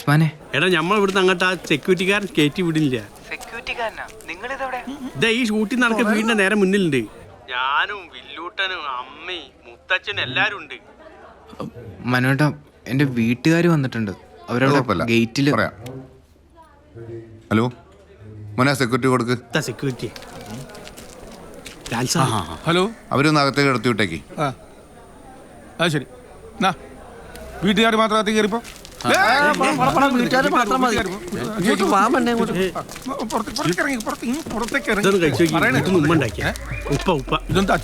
ഉസ്മാനെ, എടാ നമ്മൾ ഇവിടുന്ന് അങ്ങോട്ട് ആ സെക്യൂരിറ്റിക്കാരൻ കയറ്റി വിടില്ല. ഇതാ ഈ ഷൂട്ടിംഗ് നടക്കുന്ന വീടിന്റെ നേരെ മുന്നിലുണ്ട്. ഞാനും വില്ലൂട്ടനും അമ്മയും മുത്തച്ഛനും എല്ലാരും ഉണ്ട്. മനോട്ടാ, എന്റെ വീട്ടുകാർ വന്നിട്ടുണ്ട്. അവരവിടെ ഗേറ്റില്. ഹലോ മോനെ, സെക്യൂരിറ്റി കൊടുക്ക്. സെക്യൂരിറ്റി ഹലോ, അവരൊന്ന് അകത്തേക്ക് എടുത്തു വിട്ടേക്ക്. ആ ശരി. വീട്ടുകാർ മാത്രം അകത്തേക്ക് കയറിപ്പോ. ഇതെന്താ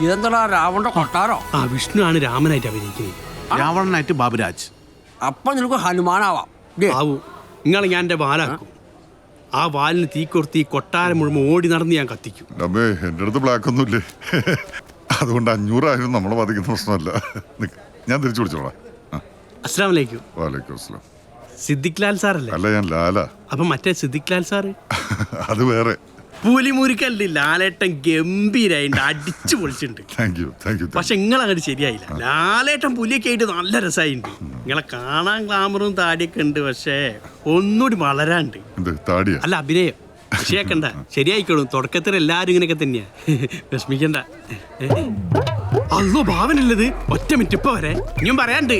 ഇതെന്താ രാവണന്റെ കൊട്ടാരോ? ആ വിഷ്ണു ആണ് രാമനായിട്ട് അഭിനയിക്കുന്നത്. രാവണനായിട്ട് ബാബുരാജ്. അപ്പൊ നിനക്ക് ഹനുമാനാവാം. ആവൂ, നിങ്ങൾ ഞാൻ എന്റെ വാലാക്കും. ആ വാലിന് തീ കൊടുത്ത് ഈ കൊട്ടാരം മുഴുവൻ ഓടി നടന്ന് ഞാൻ കത്തിക്കും. അമ്മേ, എൻ്റെ അടുത്ത് ബ്ലാക്ക് ഒന്നുമില്ലേ, അതുകൊണ്ട് 500,000 നമ്മളെ ബാധിക്കുന്ന പ്രശ്നമല്ല. ഞാൻ തിരിച്ചു വിളിച്ചോളാം. അസ്സലാമു അലൈക്കും. വാലേക്കും അസ്സലാം. സിദ്ദിഖ് ലാൽ സാറല്ലേ? അല്ല, ഞാൻ ലാല. അപ്പൊ മറ്റേ സിദ്ദിഖ് ലാൽ സാറ് അത് വേറെ. പൂലിമുരുക്കല്ലേ, ലാലേട്ടൻ ഗംഭീരായിട്ട് അടിച്ചു പൊളിച്ചിട്ടുണ്ട്. Thank you. പക്ഷെ നിങ്ങളങ്ങോട്ട് ശരിയായില്ല. ലാലേട്ടൻ പുലിയൊക്കെ ആയിട്ട് നല്ല രസമായിട്ടുണ്ട്. നിങ്ങളെ കാണാൻ ഗ്ലാമറും താടിയൊക്കെ ഉണ്ട്, പക്ഷേ ഒന്നുകൂടി വളരാണ്ട്. താടിയാ? അല്ല, അഭിനയം. വിഷയാക്കണ്ട, ശരിയായിക്കോളും. തുടക്കത്തിൽ എല്ലാരും ഇങ്ങനെയൊക്കെ തന്നെയാ, വിഷമിക്കണ്ട. അല്ലോ ഭാവനല്ലത്. ഒറ്റ മിനിറ്റ് ഇപ്പൊ വരെ ഞാൻ പറയാണ്ട്.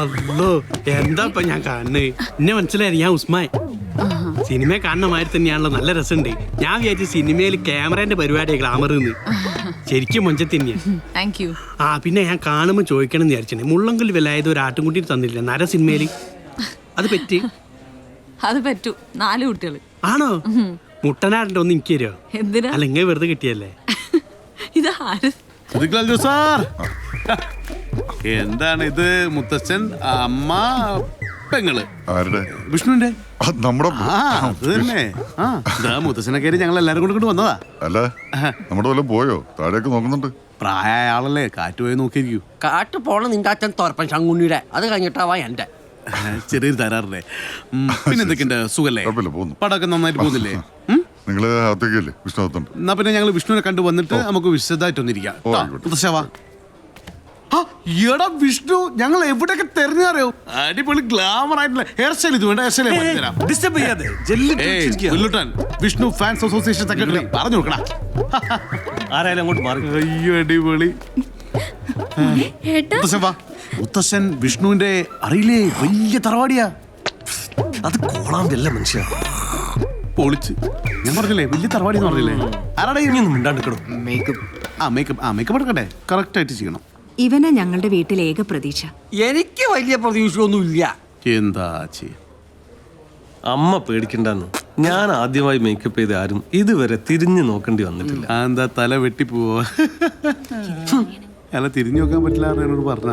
അല്ലോ, എന്താ ഇപ്പൊ ഞാൻ കാണുന്നത്? എന്നെ മനസ്സിലായി, ഞാൻ ഉസ്മാൻ. സിനിമ കാണുന്ന മാതിരി തന്നെയാണല്ലോ, നല്ല രസമുണ്ട്. ഞാൻ വിചാരിച്ചു സിനിമയിൽ ക്യാമറേന്റെ പരിപാടിയാണ് ഗ്ലാമർ എന്ന്. ശരിക്കും മൊഞ്ചത്ത് തന്നെയാണ്. ആ പിന്നെ ഞാൻ കാണുമ്പോൾ ചോദിക്കണം എന്ന് വിചാരിച്ചിട്ടുണ്ട്, മുള്ളങ്കൽ വിലായത് ഒരു ആട്ടുംകുട്ടി തന്നില്ല നര സിനിമയില്? അത് പറ്റി? അത് പറ്റൂ. 4 കുട്ടികൾ. ആണോ? മുട്ടനാടൻ്റെ ഒന്ന് എനിക്ക് തരുമോ? എന്തിനാ? അല്ല, ഇങ്ങനെ വെറുതെ കിട്ടിയല്ലേ. ഇതാര്? എന്താണ് ഇത്? മുത്തച്ഛൻ, അമ്മ, പെങ്ങള്. ആരുടെ? വിഷ്ണുവിന്റെ. നമ്മുടെ അത് തന്നെ. മുത്തച്ഛനെ കയറി ഞങ്ങൾ എല്ലാരും കൊണ്ട് വന്നതാ. അല്ല, നമ്മുടെ വല്ലതും പോയോ? താഴേക്ക് നോക്കുന്നുണ്ട്. പ്രായമായ ആളല്ലേ, കാറ്റ് പോയി നോക്കിയിരിക്കൂ. കാറ്റ് പോണ നിന്റെ അച്ഛൻ തോർപ്പൻ ശങ്കുണ്ണിയുടെ, അത് കഴിഞ്ഞിട്ടാവാ എന്റെ. ചെറിയൊരു തരാറില്ലേ. പിന്നെ എന്തൊക്കെയുണ്ട്? സുഖല്ലേ? പടമൊക്കെ നന്നായിട്ട് പോകുന്നില്ലേ? നിങ്ങള് അകത്തേക്കല്ലേ? വിഷ്ണു അകത്തുണ്ട്. എന്നാ പിന്നെ ഞങ്ങൾ വിഷ്ണുവിനെ കണ്ടു വന്നിട്ട് നമുക്ക് വിശദമായിട്ടൊന്നിരിക്കാം. എടാ വിഷ്ണു, ഞങ്ങൾ എവിടെയൊക്കെ തെരഞ്ഞറിയോ? അടിപൊളി ഗ്ലാമർ ആയിട്ടുള്ള ഹെയർ സ്റ്റൈൽ. ഇത് വേണ്ട hair style Vishnu fans association secretary പറഞ്ഞു നോക്കണ. ആരായാലും അങ്ങോട്ട് മാറി. അയ്യോ, അടിപൊളി. മുത്തശ്ശൻ വിഷ്ണുവിന്റെ അറിയില്ലേ, വലിയ തറവാടിയാ. അത് കോളാമ്പല്ല മനുഷ്യ. പൊളിച്ച്. ഞാൻ പറഞ്ഞില്ലേ, വലിയ തറവാടി എന്ന് പറഞ്ഞില്ലേ. ആരാടാ ഇനിയൊന്നും മിണ്ടാണ്ടിക്കണോ? മേക്കപ്പ് എടുക്കട്ടെ, കറക്റ്റ് ആയിട്ട് ചെയ്യണം. ഇവനെ ഞങ്ങളുടെ വീട്ടിൽ ഏക പ്രതീക്ഷ. എനിക്ക് വലിയ പ്രതീക്ഷയൊന്നും ഇല്ല. എന്താ ചെയ്യ? അമ്മ പേടിക്കണ്ടെന്ന്. ഞാൻ ആദ്യമായി മേക്കപ്പ് ചെയ്ത് ആരും ഇതുവരെ തിരിഞ്ഞു നോക്കേണ്ടി വന്നിട്ടില്ല. എന്താ തല വെട്ടിപ്പോവോ? അല്ല, തിരിഞ്ഞു നോക്കാൻ പറ്റില്ല എന്നോട് പറഞ്ഞ.